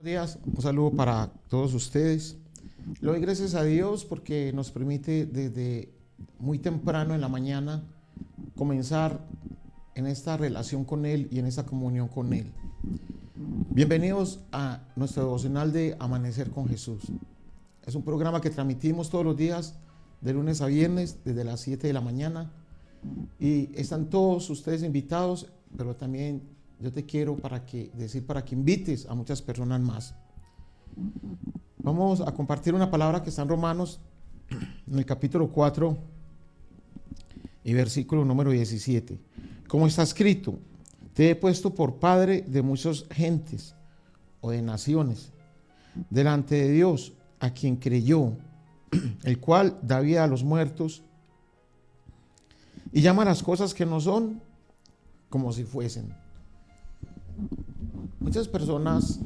Días, un saludo para todos ustedes. Le doy gracias a Dios porque nos permite desde muy temprano en la mañana comenzar en esta relación con Él y en esta comunión con Él. Bienvenidos a nuestro devocional de Amanecer con Jesús. Es un programa que transmitimos todos los días de lunes a viernes desde las 7 de la mañana y están todos ustedes invitados, pero también yo te quiero para que invites a muchas personas más. Vamos a compartir una palabra que está en Romanos, en el capítulo 4 y versículo número 17. Como está escrito, te he puesto por padre de muchas gentes o de naciones, delante de Dios, a quien creyó, el cual da vida a los muertos y llama a las cosas que no son como si fuesen. Muchas personas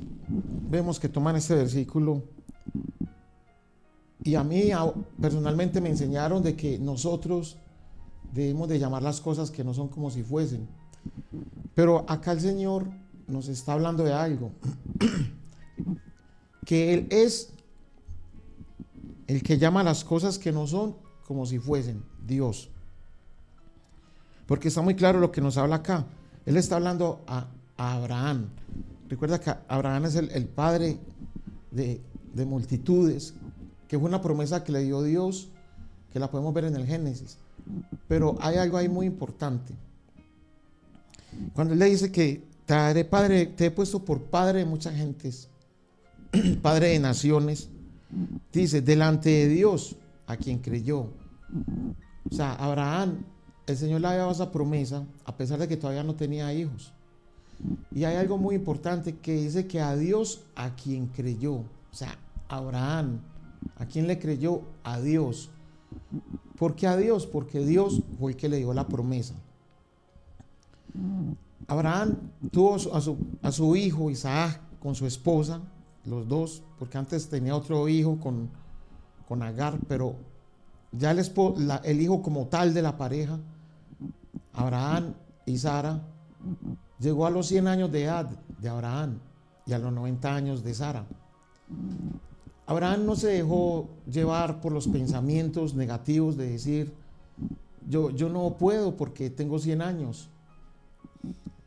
vemos que toman este versículo y a mí personalmente me enseñaron de que nosotros debemos de llamar las cosas que no son como si fuesen. Pero acá el Señor nos está hablando de algo, que Él es el que llama las cosas que no son como si fuesen, Dios. Porque está muy claro lo que nos habla acá. Él está hablando a Abraham. Recuerda que Abraham es el padre de multitudes, que fue una promesa que le dio Dios, que la podemos ver en el Génesis. Pero hay algo ahí muy importante. Cuando Él le dice que te he puesto por padre de muchas gentes, padre de naciones, dice, delante de Dios, a quien creyó. O sea, Abraham, el Señor le había dado esa promesa, a pesar de que todavía no tenía hijos. Y hay algo muy importante que dice que a Dios, a quien creyó. O sea, Abraham, ¿a quién le creyó? A Dios. ¿Por qué a Dios? Porque Dios fue el que le dio la promesa. Abraham tuvo a su hijo Isaac con su esposa, los dos, porque antes tenía otro hijo con Agar, pero ya el hijo como tal de la pareja, Abraham y Sara, llegó a los 100 años de edad de Abraham y a los 90 años de Sara. Abraham no se dejó llevar por los pensamientos negativos de decir, yo no puedo porque tengo 100 años.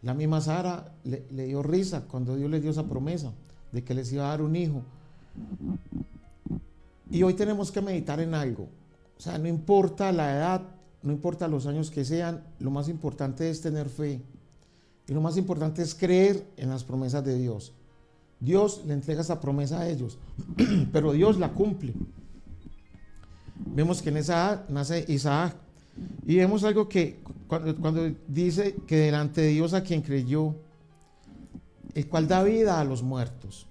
La misma Sara le dio risa cuando Dios le dio esa promesa de que les iba a dar un hijo. Y hoy tenemos que meditar en algo. O sea, no importa la edad, no importa los años que sean, lo más importante es tener fe. Y lo más importante es creer en las promesas de Dios. Dios le entrega esa promesa a ellos, pero Dios la cumple. Vemos que en esa edad nace Isaac. Y vemos algo que cuando dice que delante de Dios a quien creyó, el cual da vida a los muertos.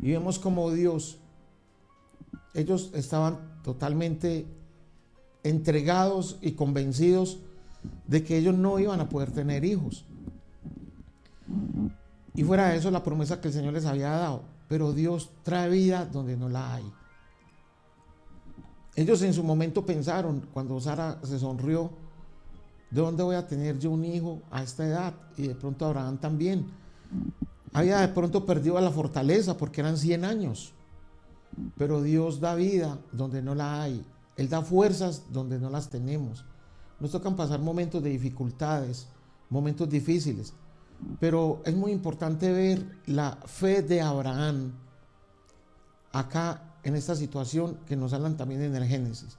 Y vemos como Dios, ellos estaban totalmente entregados y convencidos de que ellos no iban a poder tener hijos. Y fuera de eso, la promesa que el Señor les había dado. Pero Dios trae vida donde no la hay. Ellos en su momento pensaron, cuando Sara se sonrió, ¿de dónde voy a tener yo un hijo a esta edad? Y de pronto Abraham también. Había de pronto perdido la fortaleza porque eran 100 años. Pero Dios da vida donde no la hay. Él da fuerzas donde no las tenemos. Nos tocan pasar momentos de dificultades, momentos difíciles. Pero es muy importante ver la fe de Abraham acá en esta situación que nos hablan también en el Génesis.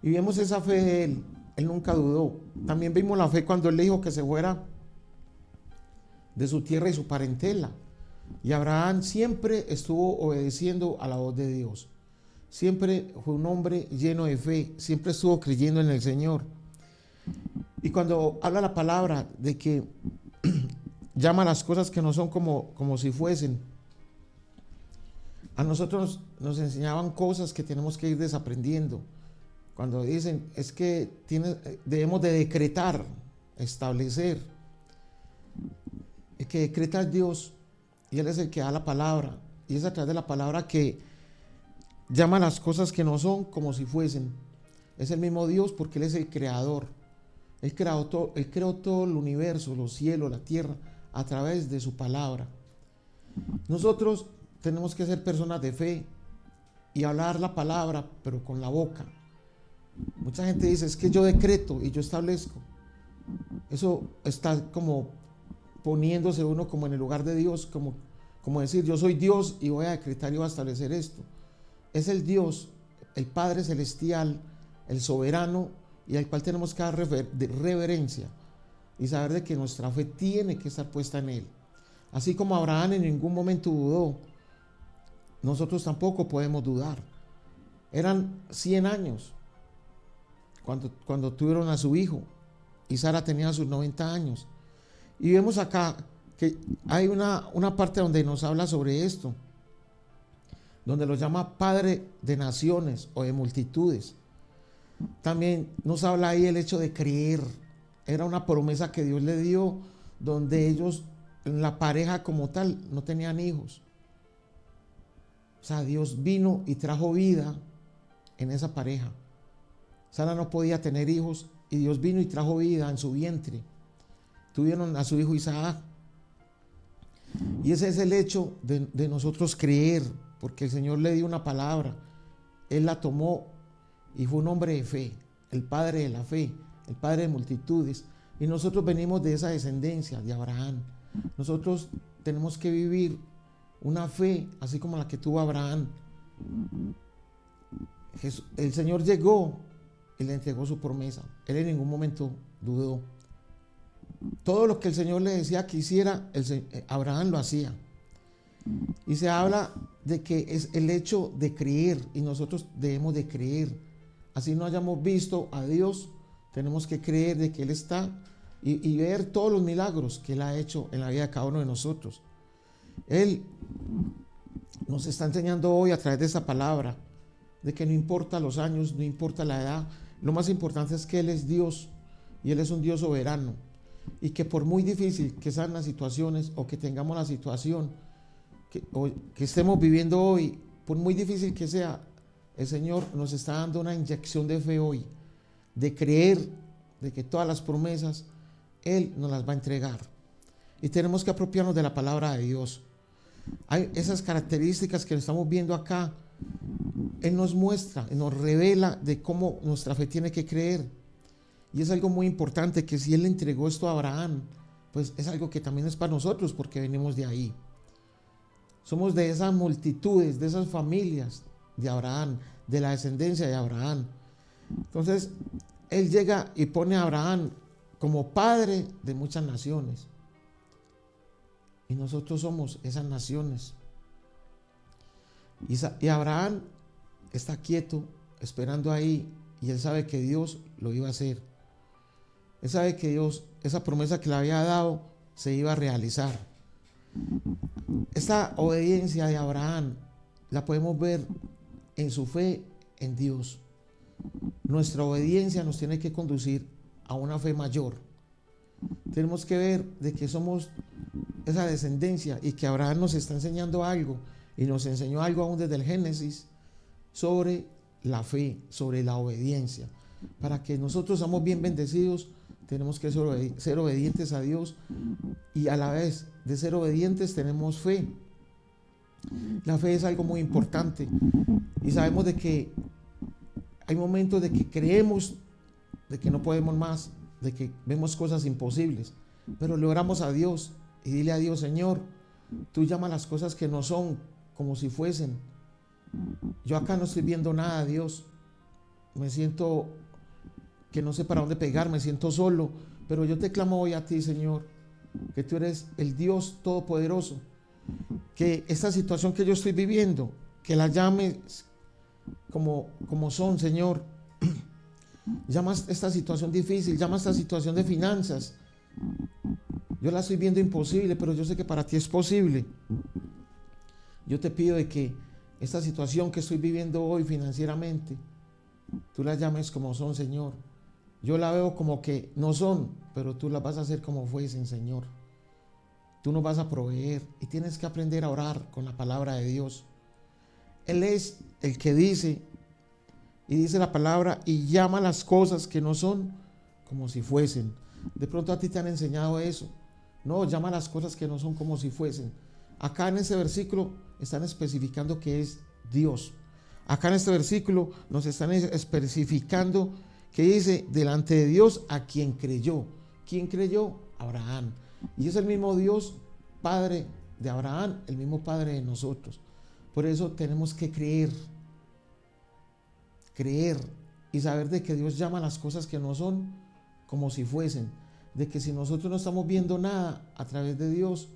Y vemos esa fe de él. Él nunca dudó. También vimos la fe cuando él le dijo que se fuera de su tierra y su parentela. Y Abraham siempre estuvo obedeciendo a la voz de Dios. Siempre fue un hombre lleno de fe. Siempre estuvo creyendo en el Señor. Y cuando habla la palabra de que llama las cosas que no son como si fuesen, a nosotros nos enseñaban cosas que tenemos que ir desaprendiendo. Cuando dicen, es que debemos de decretar, establecer. El que decreta es Dios, y Él es el que da la palabra. Y es a través de la palabra que llama las cosas que no son como si fuesen. Es el mismo Dios porque Él es el creador. Él creó todo el universo, los cielos, la tierra, a través de su palabra. Nosotros tenemos que ser personas de fe y hablar la palabra, pero con la boca. Mucha gente dice, es que yo decreto y yo establezco. Eso está como poniéndose uno como en el lugar de Dios, como decir, yo soy Dios y voy a decretar y voy a establecer esto. Es el Dios, el Padre Celestial, el soberano, y al cual tenemos que dar reverencia y saber de que nuestra fe tiene que estar puesta en Él. Así como Abraham en ningún momento dudó, nosotros tampoco podemos dudar. Eran 100 años cuando tuvieron a su hijo, y Sara tenía sus 90 años. Y vemos acá que hay una parte donde nos habla sobre esto, donde lo llama Padre de naciones o de multitudes. También nos habla ahí el hecho de creer. Era una promesa que Dios le dio, donde ellos, la pareja como tal, no tenían hijos. O sea, Dios vino y trajo vida en esa pareja. Sara no podía tener hijos y Dios vino y trajo vida en su vientre. Tuvieron a su hijo Isaac. Y ese es el hecho de nosotros creer, porque el Señor le dio una palabra. Él la tomó y fue un hombre de fe, el padre de la fe, el padre de multitudes. Y nosotros venimos de esa descendencia de Abraham. Nosotros tenemos que vivir una fe así como la que tuvo Abraham. El Señor llegó y le entregó su promesa. Él en ningún momento dudó. Todo lo que el Señor le decía que hiciera, Abraham lo hacía. Y se habla de que es el hecho de creer, y nosotros debemos de creer. Así no hayamos visto a Dios, tenemos que creer de que Él está y ver todos los milagros que Él ha hecho en la vida de cada uno de nosotros. Él nos está enseñando hoy a través de esa palabra, de que no importa los años, no importa la edad, lo más importante es que Él es Dios y Él es un Dios soberano. Y que por muy difícil que sean las situaciones o que tengamos la situación que estemos viviendo hoy, por muy difícil que sea, el Señor nos está dando una inyección de fe hoy, de creer de que todas las promesas Él nos las va a entregar. Y tenemos que apropiarnos de la palabra de Dios. Hay esas características que estamos viendo acá. Él nos muestra, nos revela de cómo nuestra fe tiene que creer. Y es algo muy importante, que si Él le entregó esto a Abraham, pues es algo que también es para nosotros, porque venimos de ahí. Somos de esas multitudes, de esas familias de Abraham, de la descendencia de Abraham. Entonces, Él llega y pone a Abraham como padre de muchas naciones. Y nosotros somos esas naciones. Y Abraham está quieto, esperando ahí, y él sabe que Dios lo iba a hacer. Él sabe que Dios, esa promesa que le había dado, se iba a realizar. Esta obediencia de Abraham la podemos ver en su fe en Dios. Nuestra obediencia nos tiene que conducir a una fe mayor. Tenemos que ver de que somos esa descendencia y que Abraham nos está enseñando algo, y nos enseñó algo aún desde el Génesis sobre la fe, sobre la obediencia. Para que nosotros seamos bien bendecidos, tenemos que ser obedientes a Dios, y a la vez de ser obedientes tenemos fe. La fe es algo muy importante, y sabemos de que hay momentos de que creemos de que no podemos más, de que vemos cosas imposibles, pero le oramos a Dios y dile a Dios: Señor, tú llamas las cosas que no son como si fuesen. Yo acá no estoy viendo nada, Dios. Me siento que no sé para dónde pegar, me siento solo, pero yo te clamo hoy a ti, Señor, que tú eres el Dios todopoderoso, que esta situación que yo estoy viviendo, que la llames como son, Señor. Llama esta situación difícil, llama esta situación de finanzas. Yo la estoy viendo imposible, pero yo sé que para ti es posible. Yo te pido de que esta situación que estoy viviendo hoy financieramente, tú la llames como son, Señor. Yo la veo como que no son, pero tú las vas a hacer como fuesen, Señor. Tú nos vas a proveer, y tienes que aprender a orar con la palabra de Dios. Él es el que dice, y dice la palabra, y llama las cosas que no son como si fuesen. De pronto a ti te han enseñado eso. No, llama las cosas que no son como si fuesen. acá en este versículo están especificando que es Dios. Acá en este versículo nos están especificando que dice delante de Dios a quien creyó. ¿Quién creyó? Abraham. Y es el mismo Dios, Padre de Abraham, el mismo Padre de nosotros. Por eso tenemos que creer y saber de que Dios llama las cosas que no son como si fuesen. De que si nosotros no estamos viendo nada a través de Dios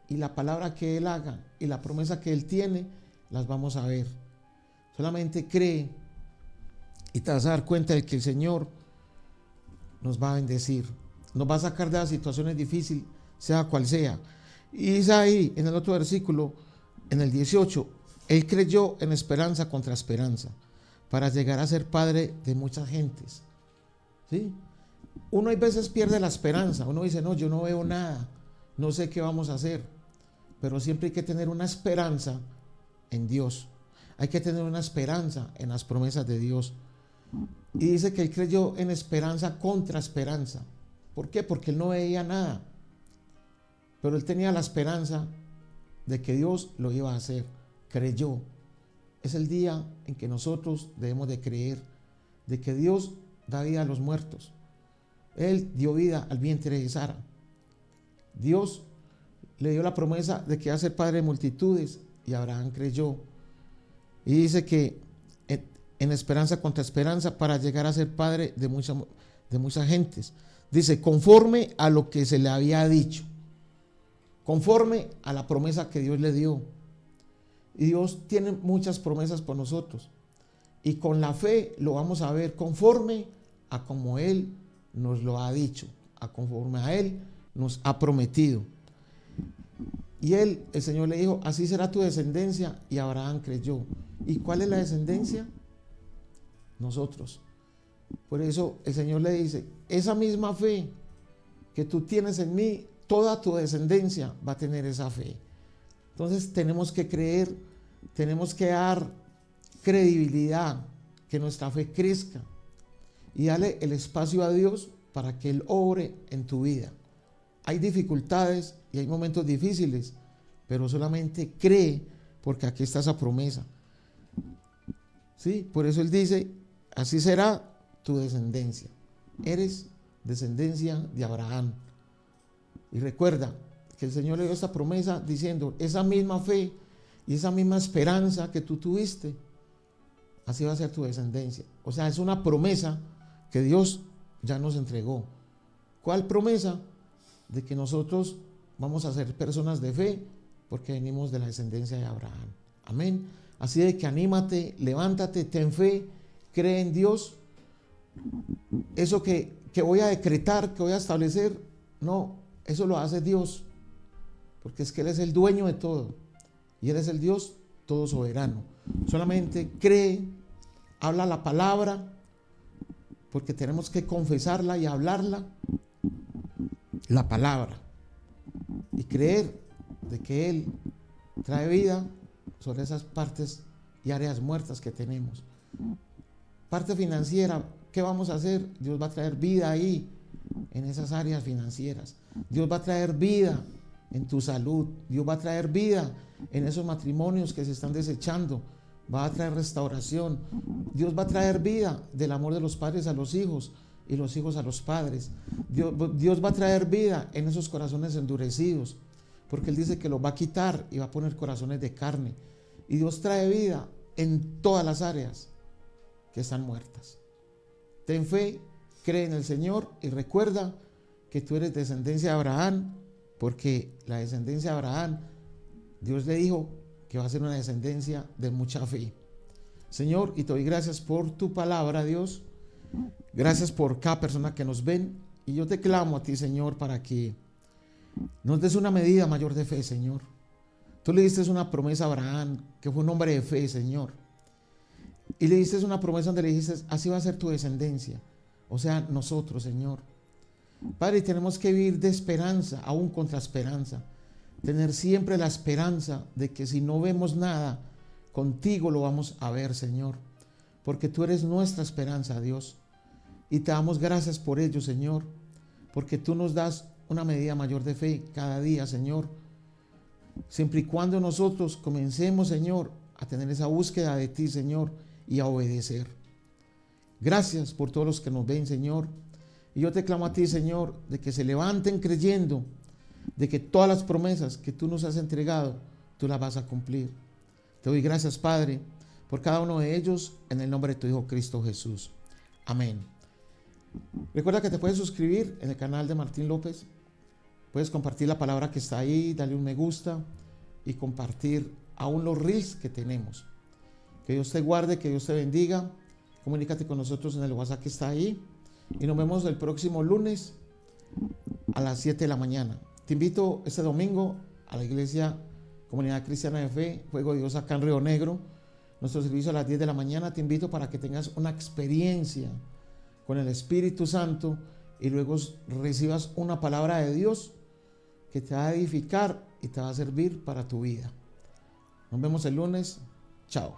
y la palabra que Él haga y la promesa que Él tiene, las vamos a ver. Solamente cree y te vas a dar cuenta de que el Señor nos va a bendecir, nos va a sacar de las situaciones difíciles, sea cual sea. Y dice ahí en el otro versículo, en el 18, Él creyó en esperanza contra esperanza, para llegar a ser padre de muchas gentes. ¿Sí? Uno a veces pierde la esperanza, uno dice, no, yo no veo nada, no sé qué vamos a hacer, pero siempre hay que tener una esperanza en Dios, hay que tener una esperanza en las promesas de Dios. Y dice que Él creyó en esperanza contra esperanza. ¿Por qué? Porque Él no veía nada, pero Él tenía la esperanza de que Dios lo iba a hacer, creyó. Es el día en que nosotros debemos de creer de que Dios da vida a los muertos. Él dio vida al vientre de Sara. Dios le dio la promesa de que iba a ser padre de multitudes y Abraham creyó. Y dice que en esperanza contra esperanza para llegar a ser padre de muchas gentes. Dice, conforme a lo que se le había dicho, conforme a la promesa que Dios le dio. Y Dios tiene muchas promesas por nosotros. Y con la fe lo vamos a ver conforme a como Él nos lo ha dicho, a conforme a Él nos ha prometido. Y el Señor le dijo, así será tu descendencia, y Abraham creyó. ¿Y cuál es la descendencia? Nosotros. Por eso el Señor le dice, esa misma fe que tú tienes en mí, toda tu descendencia va a tener esa fe. Entonces tenemos que creer, tenemos que dar credibilidad, que nuestra fe crezca y darle el espacio a Dios para que Él obre en tu vida. Hay dificultades y hay momentos difíciles, pero solamente cree, porque aquí está esa promesa. ¿Sí? Por eso Él dice, así será tu descendencia. Eres descendencia de Abraham. Y recuerda que el Señor le dio esta promesa diciendo, esa misma fe y esa misma esperanza que tú tuviste, así va a ser tu descendencia. O sea, es una promesa que Dios ya nos entregó. ¿Cuál promesa? De que nosotros vamos a ser personas de fe porque venimos de la descendencia de Abraham. Amén. Así de que anímate, levántate, ten fe, cree en Dios. Eso que voy a decretar, que voy a establecer, no, eso lo hace Dios, porque es que Él es el dueño de todo y Él es el Dios todo soberano. Solamente cree, habla la palabra, porque tenemos que confesarla y hablarla, la palabra, y creer de que Él trae vida sobre esas partes y áreas muertas que tenemos. Parte financiera, ¿qué vamos a hacer? Dios va a traer vida ahí, en esas áreas financieras. Dios va a traer vida en tu salud. Dios va a traer vida en esos matrimonios que se están desechando. Va a traer restauración. Dios va a traer vida del amor de los padres a los hijos y los hijos a los padres. Dios va a traer vida en esos corazones endurecidos, porque Él dice que los va a quitar y va a poner corazones de carne. Y Dios trae vida en todas las áreas que están muertas. Ten fe, cree en el Señor y recuerda que tú eres descendencia de Abraham, porque la descendencia de Abraham, Dios le dijo que va a ser una descendencia de mucha fe. Señor, y te doy gracias por tu palabra, Dios. Gracias por cada persona que nos ven. Y yo te clamo a ti, Señor, para que nos des una medida mayor de fe, Señor. Tú le diste una promesa a Abraham, que fue un hombre de fe, Señor. Y le diste una promesa donde le dijiste, así va a ser tu descendencia. O sea, nosotros, Señor. Padre, tenemos que vivir de esperanza, aún contra esperanza. Tener siempre la esperanza de que si no vemos nada, contigo lo vamos a ver, Señor. Porque tú eres nuestra esperanza, Dios. Y te damos gracias por ello, Señor. Porque tú nos das una medida mayor de fe cada día, Señor. siempre y cuando nosotros comencemos, Señor, a tener esa búsqueda de ti, Señor, y a obedecer. Gracias por todos los que nos ven, Señor. Y yo te clamo a ti, Señor, de que se levanten creyendo de que todas las promesas que tú nos has entregado, tú las vas a cumplir. Te doy gracias, Padre, por cada uno de ellos, en el nombre de tu Hijo Cristo Jesús. Amén. Recuerda que te puedes suscribir en el canal de Martín López. Puedes compartir la palabra que está ahí, darle un me gusta y compartir aún los reels que tenemos. Que Dios te guarde, que Dios te bendiga. Comunícate con nosotros en el WhatsApp que está ahí. Y nos vemos el próximo lunes a las 7 de la mañana. Te invito este domingo a la iglesia Comunidad Cristiana de Fe, Fuego de Dios acá en Río Negro. Nuestro servicio a las 10 de la mañana. Te invito para que tengas una experiencia con el Espíritu Santo y luego recibas una palabra de Dios que te va a edificar y te va a servir para tu vida. Nos vemos el lunes. Chao.